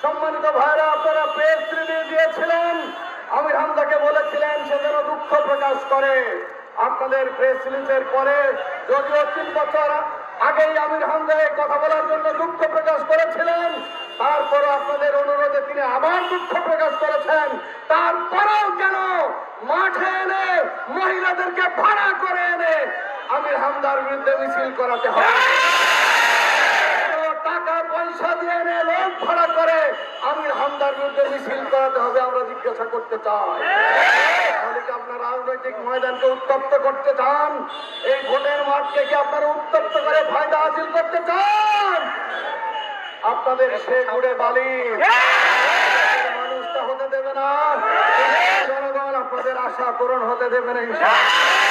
সম্মানিত ভাইরা, আপনারা প্রেস রিলিজ দিয়েছিলেন, আমির হামজাকে বলেছিলেন সে যেন দুঃখ প্রকাশ করে। আপনাদের প্রেস রিলিজের পরে যদিও 3 বছর আগেই আমির হামজা এই কথা বলার জন্য দুঃখ প্রকাশ করেছিলেন, তারপরও আপনাদের অনুরোধে তিনি আবার দুঃখ প্রকাশ করেছেন। তারপরেও কেন মাঠে এনে মহিলাদেরকে ভাড়া করে এনে আমির হামজার বিরুদ্ধে মিছিল করাতে হবে? টাকা পয়সা দিয়ে এনে লোক ভাড়া করে আমির হামজার বিরুদ্ধে মিছিল করাতে হবে? আমরা জিজ্ঞাসা করতে চাই। তাহলে কি আপনার রাজনৈতিক ময়দানকে উত্তপ্ত করতে চান? এই ভোটের মাঠকে কি আপনারা উত্তপ্ত করে ফায়দা হাসিল করতে চান? আপনাদের সে গুড়ে বালি মানুষটা হতে দেবে না, জনগণ আপনাদের আশা পূরণ হতে দেবে না ইনশাআল্লাহ।